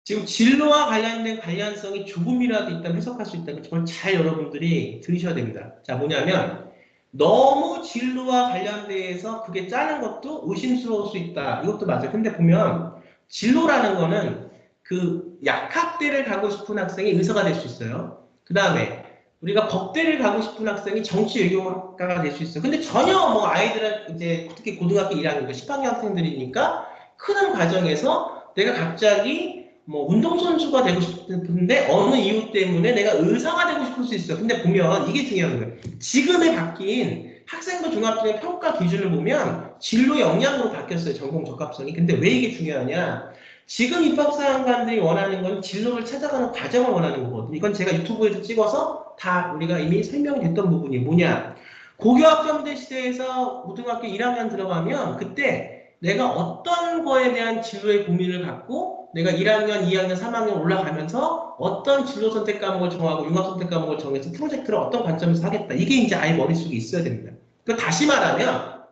지금 진로와 관련된 관련성이 조금이라도 있다면 해석할 수 있다면 정말 잘 여러분들이 들으셔야 됩니다. 자, 뭐냐면 너무 진로와 관련돼서 그게 짜는 것도 의심스러울 수 있다. 이것도 맞아요. 근데 보면 진로라는 거는 그 약학대를 가고 싶은 학생이 의사가 될 수 있어요. 그 다음에 우리가 법대를 가고 싶은 학생이 정치 외교학과가 될 수 있어요. 근데 전혀 뭐 아이들은 이제 특히 고등학교 1학년, 10학년 학생들이니까 크는 과정에서 내가 갑자기 뭐 운동선수가 되고 싶은데 어느 이유 때문에 내가 의사가 되고 싶을 수 있어요. 근데 보면 이게 중요한 거예요. 지금에 바뀐 학생부 종합전형 평가 기준을 보면 진로 역량으로 바뀌었어요. 전공 적합성이. 근데 왜 이게 중요하냐? 지금 입학사관들이 원하는 건 진로를 찾아가는 과정을 원하는 거거든요. 이건 제가 유튜브에서 찍어서 다 우리가 이미 설명됐던 부분이 뭐냐. 고교학점제 시대에서 고등학교 1학년 들어가면 그때 내가 어떤 거에 대한 진로의 고민을 갖고 내가 1학년, 2학년, 3학년 올라가면서 어떤 진로 선택 과목을 정하고 융합 선택 과목을 정해서 프로젝트를 어떤 관점에서 하겠다. 이게 이제 아예 머릿속에 있어야 됩니다. 그러니까 다시 말하면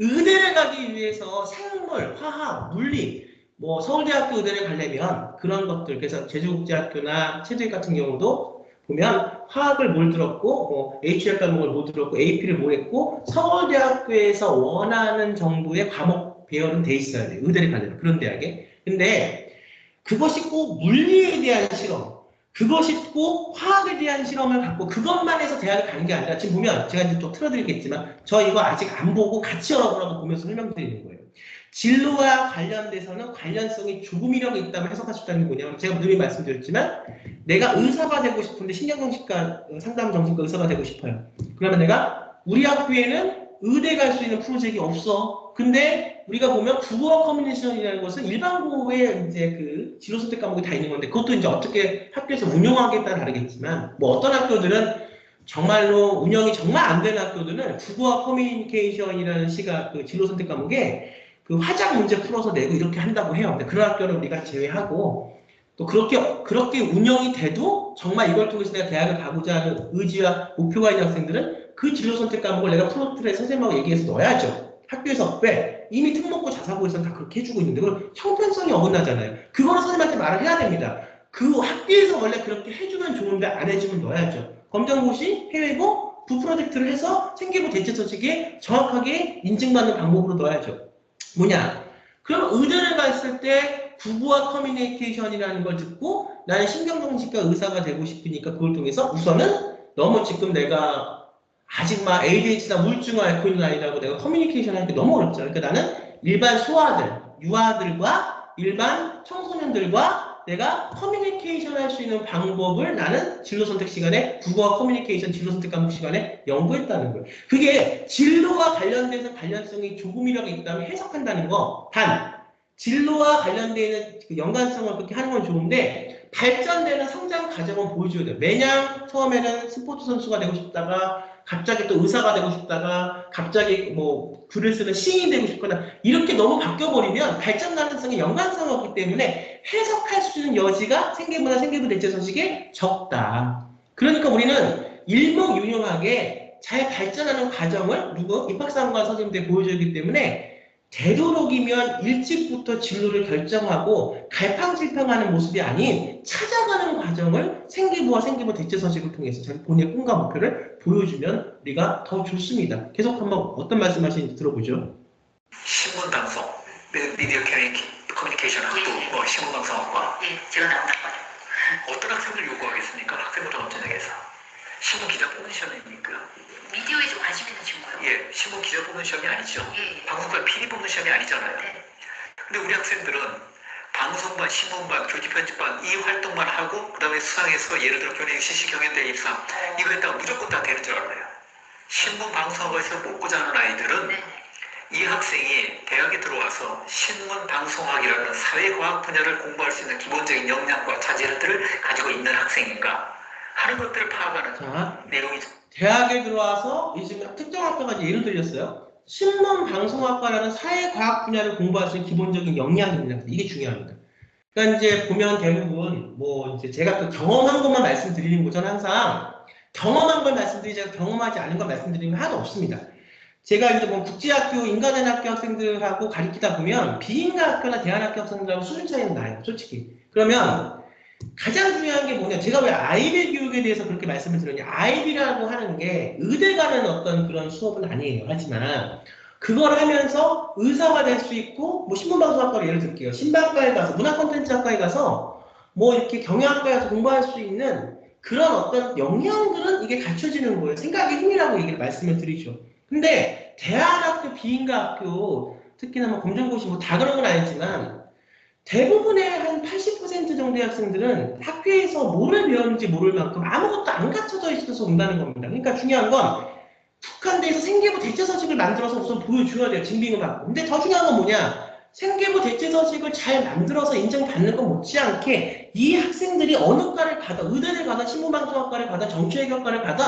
의대를 가기 위해서 생물, 화학, 물리, 뭐 서울대학교 의대를 가려면 그런 것들, 그래서 제주국제학교나 체대학 같은 경우도 보면 화학을 뭘 들었고, 뭐 HL 과목을 뭐 들었고, AP를 뭐 했고, 서울대학교에서 원하는 정도의 과목 배열은 돼 있어야 돼요. 의대를 가려면 그런 대학에. 근데 그것이 꼭 물리에 대한 실험, 그것이 꼭 화학에 대한 실험을 갖고 그것만 해서 대학을 가는 게 아니라 지금 보면 제가 이제 또 틀어드리겠지만 저 이거 아직 안 보고 같이 열어보라고 보면서 설명드리는 거예요. 진로와 관련돼서는 관련성이 조금이라도 있다면 해석할 수 있다는 게 뭐냐면 제가 늘 말씀드렸지만 내가 의사가 되고 싶은데 신경정신과 상담 정신과 의사가 되고 싶어요. 그러면 내가 우리 학교에는 의대 갈 수 있는 프로젝트가 없어. 근데 우리가 보면 국어와 커뮤니케이션이라는 것은 일반고에 이제 그 진로 선택 과목이 다 있는 건데 그것도 이제 어떻게 학교에서 운영하기에 따라 다르겠지만 뭐 어떤 학교들은 정말로 운영이 정말 안 되는 학교들은 국어와 커뮤니케이션이라는 시각 그 진로 선택 과목에 그 화작 문제 풀어서 내고 이렇게 한다고 해요. 근데 그런 학교는 우리가 제외하고 또 그렇게 운영이 돼도 정말 이걸 통해서 내가 대학을 가고자 하는 의지와 목표가 있는 학생들은 그 진로 선택 과목을 내가 프로그램에 선생님하고 얘기해서 넣어야죠. 학교에서 왜? 이미 특목고 자사고에서는 다 그렇게 해주고 있는데 그건 형평성이 어긋나잖아요. 그거는 선생님한테 말을 해야 됩니다. 그 학교에서 원래 그렇게 해주면 좋은데 안 해주면 넣어야죠. 검정고시, 해외고, 부프로젝트를 해서 생계부 대체서식에 정확하게 인증받는 방법으로 넣어야죠. 뭐냐? 그럼 의대를 갔을 때 국어와 커뮤니케이션이라는 걸 듣고 나는 신경정신과 의사가 되고 싶으니까 그걸 통해서 우선은 너무 지금 내가 아직 막 ADHD나 우울증을 앓고 있는 아이라고 내가 커뮤니케이션 하는 게 너무 어렵죠. 그러니까 나는 일반 소아들, 유아들과 일반 청소년들과 내가 커뮤니케이션 할 수 있는 방법을 나는 진로 선택 시간에 국어와 커뮤니케이션 진로 선택 과목 시간에 연구했다는 거예요. 그게 진로와 관련돼서 관련성이 조금이라도 있다면 해석한다는 거. 단, 진로와 관련되는 그 연관성을 그렇게 하는 건 좋은데 발전되는 성장 과정은 보여줘야 돼요. 매년 처음에는 스포츠 선수가 되고 싶다가 갑자기 또 의사가 되고 싶다가 갑자기 뭐 글을 쓰는 시인이 되고 싶거나 이렇게 너무 바뀌어버리면 발전 가능성이 연관성이 없기 때문에 해석할 수 있는 여지가 생계부나 생계부 대체서식에 적다. 그러니까 우리는 일목요연하게 잘 발전하는 과정을 입학사관관 선생님들이 보여주기 때문에 되도록이면 일찍부터 진로를 결정하고 갈팡질팡하는 모습이 아닌 찾아가는 과정을 생계부와 생계부 대체서식을 통해서 본인의 꿈과 목표를 보여주면 우리가 더 좋습니다. 계속 한번 어떤 말씀하시는지 들어보죠. 신문방송, 미디어 커뮤니케이션 학부, 뭐 신문방송학과. 예, 제가 나온 학과요. 어떤 학생들 요구하겠습니까? 학생부터 검증에서 신문 기자 뽑는 시험입니까? 미디어에 좀 관심 있는 친구요. 예, 신문 기자 뽑는 시험이 아니죠. 예. 방송과 PD 뽑는 시험이 아니잖아요. 네. 근데 우리 학생들은 방송반, 신문반, 교집편집반 이 활동만 하고 그 다음에 수상해서 예를 들어 교내 CC 경연대 입상 이거 했다가 무조건 다 되는 줄 알아요. 신문 방송학에서 뽑고자 하는 아이들은 네. 이 학생이 대학에 들어와서 신문 방송학이라는 사회과학 분야를 공부할 수 있는 기본적인 역량과 자질들을 가지고 있는 학생인가 하는 것들을 파악하는 내용이죠. 대학에 들어와서 지금 특정 학과가 예를 들렸어요. 신문방송학과라는 사회과학 분야를 공부할 수 있는 기본적인 역량이 있는 이게 중요합니다. 그러니까 이제 보면 대부분 뭐 이제 제가 그 경험한 것만 말씀드리는 거죠. 항상 경험한 걸 말씀드리지 경험하지 않은 걸 말씀드리는 게 하나도 없습니다. 제가 이제 뭐 국제학교, 인간의학교 학생들하고 가르치다 보면 비인간학교나 대안학교 학생들하고 수준 차이는 나요. 솔직히. 그러면 가장 중요한 게 뭐냐, 제가 왜 아이비 교육에 대해서 그렇게 말씀을 드렸냐. 아이비라고 하는 게 의대 가는 어떤 그런 수업은 아니에요. 하지만 그걸 하면서 의사가 될 수 있고 뭐 신문방송학과를 예를 들게요. 신방과에 가서 문화콘텐츠학과에 가서 뭐 이렇게 경영학과에 가서 공부할 수 있는 그런 어떤 역량들은 이게 갖춰지는 거예요. 생각의 힘이라고 얘기를 말씀을 드리죠. 근데 대안학교, 비인가학교 특히나 뭐 검정고시 뭐 다 그런 건 아니지만 대부분의 한 80% 정도의 학생들은 학교에서 뭐를 배웠는지 모를 만큼 아무것도 안 갖춰져 있어서 온다는 겁니다. 그러니까 중요한 건 북한대에서 생계부 대체서식을 만들어서 우선 보여줘야 돼요. 증빙을 받고. 근데 더 중요한 건 뭐냐? 생계부 대체서식을 잘 만들어서 인정받는 것 못지않게 이 학생들이 어느 과를 가든 의대를 가든 신문방송학과를 가든 정치외교학과를 가든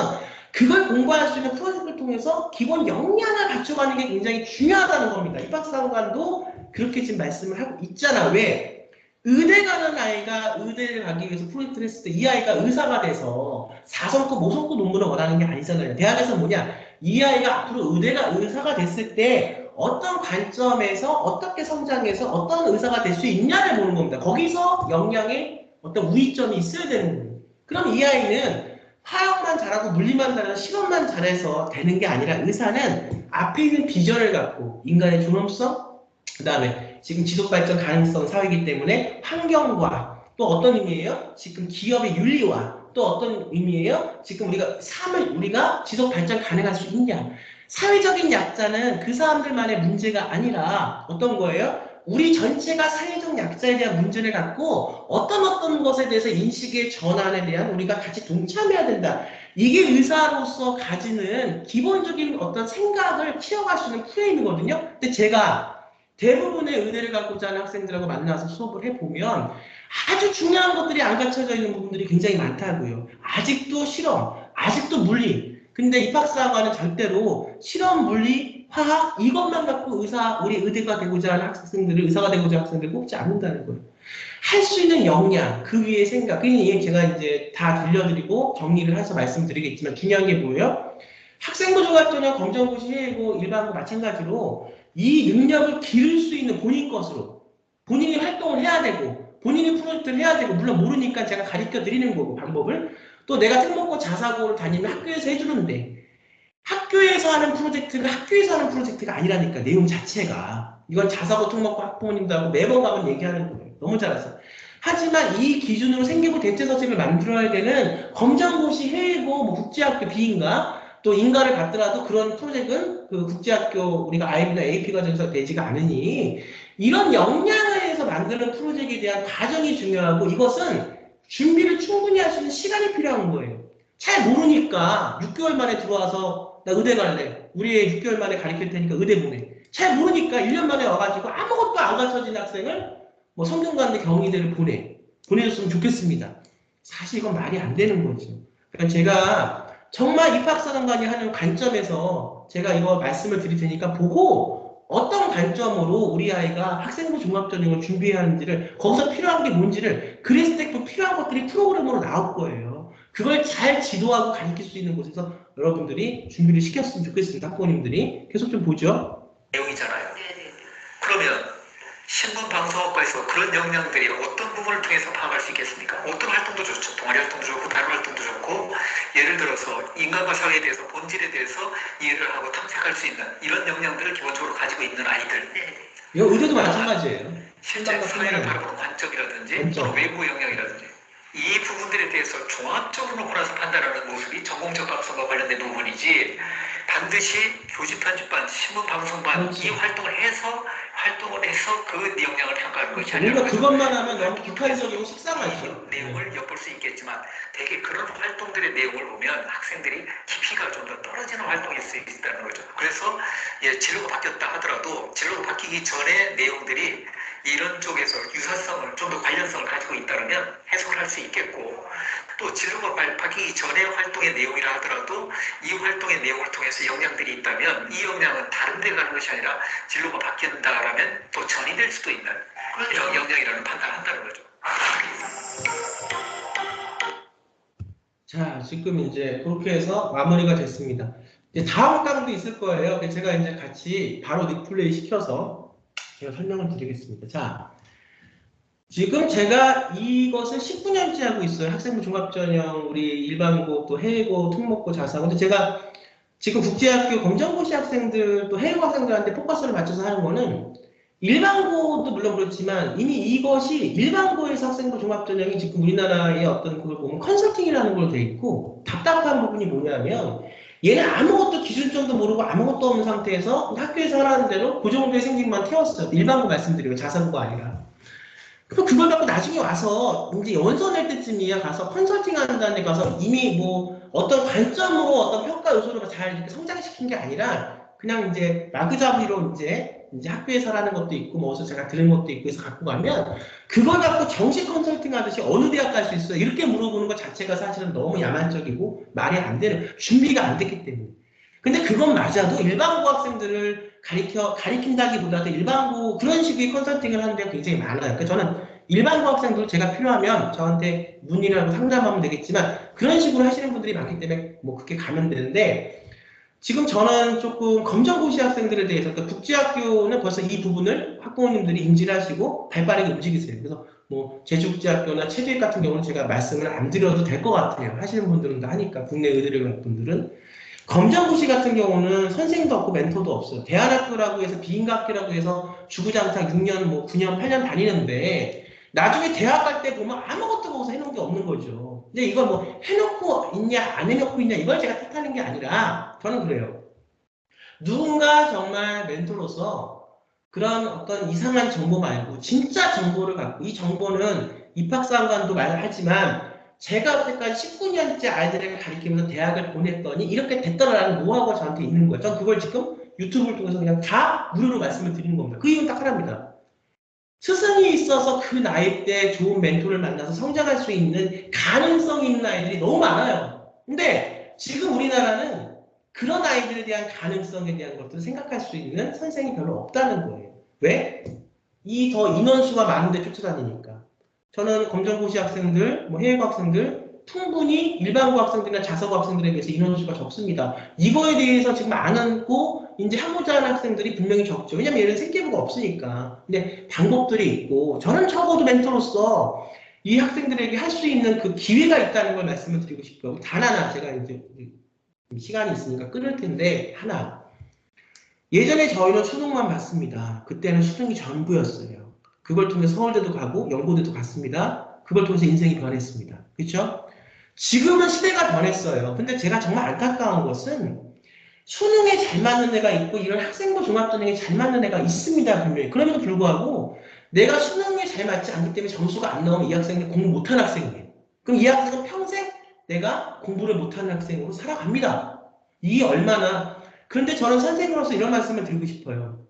그걸 공부할 수 있는 프로젝트를 통해서 기본 역량을 갖춰가는 게 굉장히 중요하다는 겁니다. 입학사관도 그렇게 지금 말씀을 하고 있잖아. 왜? 의대 가는 아이가 의대를 가기 위해서 프로젝트를 했을 때 이 아이가 의사가 돼서 4성급, 5성급 논문을 원하는 게 아니잖아요. 대학에서 뭐냐? 이 아이가 앞으로 의사가 됐을 때 어떤 관점에서 어떻게 성장해서 어떤 의사가 될 수 있냐를 보는 겁니다. 거기서 역량의 어떤 우위점이 있어야 되는 거예요. 그럼 이 아이는 화학만 잘하고 물리만 잘해서 실험만 잘해서 되는 게 아니라 의사는 앞에 있는 비전을 갖고 인간의 존엄성, 그 다음에 지금 지속발전 가능성 사회이기 때문에 환경과 또 어떤 의미예요? 지금 기업의 윤리와 또 어떤 의미예요? 지금 우리가 삶을 우리가 지속발전 가능할 수 있냐? 사회적인 약자는 그 사람들만의 문제가 아니라 어떤 거예요? 우리 전체가 사회적 약자에 대한 문제를 갖고 어떤 것에 대해서 인식의 전환에 대한 우리가 같이 동참해야 된다. 이게 의사로서 가지는 기본적인 어떤 생각을 키워갈 수 있는 프레임이거든요. 근데 제가 대부분의 의대를 갖고자 하는 학생들하고 만나서 수업을 해보면 아주 중요한 것들이 안 갖춰져 있는 부분들이 굉장히 많다고요. 아직도 실험, 아직도 물리. 근데 입학사관은 절대로 실험, 물리, 화학 이것만 갖고 우리 의대가 되고자 하는 학생들을 의사가 되고자 하는 학생들을 뽑지 않는다는 거예요. 할 수 있는 역량, 그 위에 생각. 그러니 제가 이제 다 들려드리고 정리를 해서 말씀드리겠지만 중요한 게 뭐예요? 학생부 종합전형 검정고시 해고 일반고 마찬가지로 이 능력을 기를 수 있는 본인 것으로 본인이 활동을 해야 되고 본인이 프로젝트를 해야 되고 물론 모르니까 제가 가르쳐 드리는 거고 방법을 또 내가 특목고 자사고를 다니면 학교에서 해주는데 학교에서 하는 프로젝트가 아니라니까 내용 자체가 이건 자사고 특목고 학부모님들하고 매번 가면 얘기하는 거예요. 너무 잘했어. 하지만 이 기준으로 생계부 대체서식을 만들어야 되는 검정고시 해외고 뭐 국제학교 B인가 또 인가를 받더라도 그런 프로젝트는 그 국제학교 우리가 IB나 AP 과정에서 되지가 않으니 이런 역량을 해서 만드는 프로젝트에 대한 과정이 중요하고 이것은 준비를 충분히 할 수 있는 시간이 필요한 거예요. 잘 모르니까 6개월 만에 들어와서 나 의대 갈래. 우리 애 6개월 만에 가르칠 테니까 의대 보내. 잘 모르니까 1년 만에 와가지고 아무것도 안 가르쳐진 학생을 뭐 성균관대 경희대를 보내줬으면 좋겠습니다. 사실 이건 말이 안 되는 거죠. 그러니까 제가 정말 입학사관관이 하는 관점에서 제가 이거 말씀을 드릴 테니까 보고 어떤 관점으로 우리 아이가 학생부 종합전형을 준비해야 하는지를 거기서 필요한 게 뭔지를 그랬을 때 그 필요한 것들이 프로그램으로 나올 거예요. 그걸 잘 지도하고 가르칠 수 있는 곳에서 여러분들이 준비를 시켰으면 좋겠습니다. 학부모님들이 계속 좀 보죠. 내용이잖아요. 그러면 신문방송학과에서 그런 역량들이 어떤 부분을 통해서 파악할 수 있겠습니까? 어떤 활동도 좋죠. 동아리 활동도 좋고 다른 활동도 좋고 예를 들어서 인간과 사회에 대해서 본질에 대해서 이해를 하고 탐색할 수 있는 이런 역량들을 기본적으로 가지고 있는 아이들. 이거 의대도 마찬가지예요. 실제 사회를 바라보는 관점이라든지 또는 외부 영역이라든지 이 부분들에 대해서 종합적으로 놓고 나서 판단하는 모습이 전공적 방송과 관련된 부분이지 반드시 교집 편집반, 신문방송반 그렇지. 이 활동을 해서 그 역량을 평가하는 것이 아니라 우리가 그것만 하면 너무 객관적이고 식상하죠. 내용을 엿볼 수 있겠지만 대개 그런 활동들의 내용을 보면 학생들이 깊이가 좀 더 떨어지는 활동일 수 있다는 거죠. 그래서 진로가 바뀌었다 하더라도 진로가 바뀌기 전에 내용들이 이런 쪽에서 유사성을 좀 더 관련성을 가지고 있다면 해석을 할 수 있겠고 또 진로가 바뀌기 전에 활동의 내용이라 하더라도 이 활동의 내용을 통해서 역량들이 있다면 이 역량은 다른 데 가는 것이 아니라 진로가 바뀐다라면 또 전이 될 수도 있는 이런 역량이라는 판단을 한다는 거죠. 자, 지금 이제 그렇게 해서 마무리가 됐습니다. 이제 다음 강도 있을 거예요. 제가 이제 같이 바로 리플레이 시켜서 제가 설명을 드리겠습니다. 자, 지금 제가 이것을 19년째 하고 있어요. 학생부 종합전형, 우리 일반고, 또 해외고, 특목고, 자사고. 근데 제가 지금 국제학교 검정고시 학생들, 또 해외고 학생들한테 포커스를 맞춰서 하는 거는 일반고도 물론 그렇지만 이미 이것이 일반고에서 학생부 종합전형이 지금 우리나라의 어떤 그걸 보면 컨설팅이라는 걸로 돼 있고 답답한 부분이 뭐냐면 얘는 아무것도 기준점도 모르고 아무것도 없는 상태에서 학교에서 하라는 대로 그 정도의 생각만 태웠어요. 일반고 말씀드리고 자사고가 아니라. 그럼 그걸 갖고 나중에 와서 이제 원서 낼 때쯤이야 가서 컨설팅 한다는 데 가서 이미 뭐 어떤 관점으로 어떤 평가 요소를 잘 이렇게 성장시킨 게 아니라 그냥 이제 마구잡이로 이제 이제 학교에서라는 것도 있고 뭐 어디서 제가 들은 것도 있고 해서 갖고 가면 그걸 갖고 정식 컨설팅 하듯이 어느 대학 갈 수 있어요? 이렇게 물어보는 것 자체가 사실은 너무 야만적이고 말이 안 되는, 준비가 안 됐기 때문에. 근데 그건 맞아도 일반고 학생들을 가리킨다기보다도 일반고 그런 식의 컨설팅을 하는 데가 굉장히 많아요. 그러니까 저는 일반고 학생들 제가 필요하면 저한테 문의라고 상담하면 되겠지만 그런 식으로 하시는 분들이 많기 때문에 뭐 그렇게 가면 되는데 지금 저는 조금 검정고시 학생들에 대해서 그러니까 국제학교는 벌써 이 부분을 학부모님들이 인지를 하시고 발빠르게 움직이세요. 그래서 뭐 제주국제학교나 체듀액 같은 경우는 제가 말씀을 안 드려도 될 것 같아요. 하시는 분들은 다 하니까 국내 의대를 갈 분들은. 검정고시 같은 경우는 선생님도 없고 멘토도 없어요. 대안학교라고 해서 비인가학교라고 해서 주구장창 6년, 뭐 9년, 8년 다니는데 나중에 대학 갈 때 보면 아무것도 거기서 해놓은 게 없는 거죠. 근데 이걸 뭐 해놓고 있냐 안 해놓고 있냐 이걸 제가 탓하는 게 아니라 저는 그래요. 누군가 정말 멘토로서 그런 어떤 이상한 정보 말고 진짜 정보를 갖고 이 정보는 입학사관도 말을 하지만 제가 여태까지 19년째 아이들을 가르치면서 대학을 보냈더니 이렇게 됐더라라는 노하우가 저한테 있는 거예요. 전 그걸 지금 유튜브를 통해서 그냥 다 무료로 말씀을 드리는 겁니다. 그 이유는 딱 하나입니다. 스승이 있어서 그 나이 때 좋은 멘토를 만나서 성장할 수 있는 가능성이 있는 아이들이 너무 많아요. 근데 지금 우리나라는 그런 아이들에 대한 가능성에 대한 것들을 생각할 수 있는 선생이 별로 없다는 거예요. 왜? 이 더 인원수가 많은데 쫓아다니니까. 저는 검정고시 학생들, 뭐 해외고 학생들 충분히 일반고 학생들이나 자사고 학생들에 비해서 인원수가 적습니다. 이거에 대해서 지금 안 하고 이제 하고자 하는 학생들이 분명히 적죠. 왜냐면 얘는 생기부가 없으니까. 근데 방법들이 있고 저는 적어도 멘토로서 이 학생들에게 할 수 있는 그 기회가 있다는 걸 말씀을 드리고 싶어요. 단 하나 제가 이제 시간이 있으니까 끊을 텐데 하나. 예전에 저희는 수능만 봤습니다. 그때는 수능이 전부였어요. 그걸 통해 서울대도 가고 연고대도 갔습니다. 그걸 통해서 인생이 변했습니다. 그렇죠? 지금은 시대가 변했어요. 근데 제가 정말 안타까운 것은 수능에 잘 맞는 애가 있고 이런 학생부 종합전형에 잘 맞는 애가 있습니다. 분명히. 그럼에도 불구하고 내가 수능에 잘 맞지 않기 때문에 점수가 안 나오면 이 학생은 공부 못하는 학생이에요. 그럼 이 학생은 평생 내가 공부를 못하는 학생으로 살아갑니다. 이게 얼마나. 그런데 저는 선생님으로서 이런 말씀을 드리고 싶어요.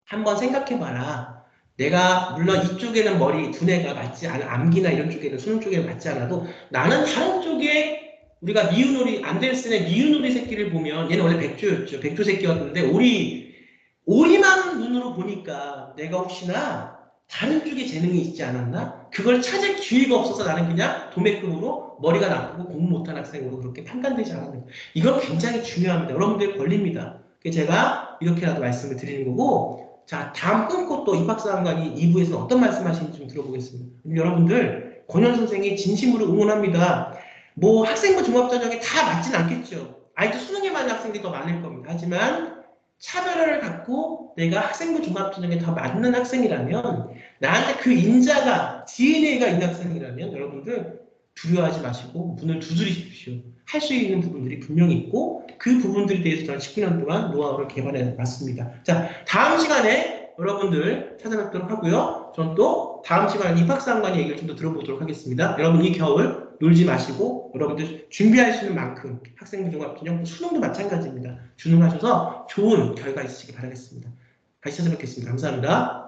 한번 생각해봐라. 내가 물론 이쪽에는 머리 두뇌가 맞지 않아, 암기나 이런 쪽에는 수능 쪽에 맞지 않아도 나는 다른 쪽에 우리가 미운오리 안데르센의 미운오리 새끼를 보면 얘는 원래 백조였죠. 백조 새끼였는데 오리만 눈으로 보니까 내가 혹시나 다른 쪽에 재능이 있지 않았나? 그걸 찾을 기회가 없어서 나는 그냥 도매급으로 머리가 나쁘고 공부 못한 학생으로 그렇게 판단되지 않았는가. 이건 굉장히 중요합니다. 여러분들 걸립니다. 제가 이렇게라도 말씀을 드리는 거고 자, 다음 끊고 또 입학사관이 2부에서 어떤 말씀 하시는지 좀 들어보겠습니다. 여러분들, 권현 선생이 진심으로 응원합니다. 뭐 학생부 종합전형에 다 맞진 않겠죠. 아이도 수능에 맞는 학생들이 더 많을 겁니다. 하지만 차별화를 갖고 내가 학생부 종합전형에 더 맞는 학생이라면 나한테 그 인자가, DNA가 있는 학생이라면 여러분들 두려워하지 마시고 문을 두드리십시오. 할 수 있는 부분들이 분명히 있고 그 부분들에 대해서 저는 19년 동안 노하우를 개발해 봤습니다. 자, 다음 시간에 여러분들 찾아뵙도록 하고요. 전 또 다음 시간에 입학사관의 얘기를 좀 더 들어보도록 하겠습니다. 여러분 이 겨울 놀지 마시고 여러분들 준비할 수 있는 만큼 학생부 종합전형 수능도 마찬가지입니다. 준응하셔서 좋은 결과 있으시기 바라겠습니다. 다시 찾아뵙겠습니다. 감사합니다.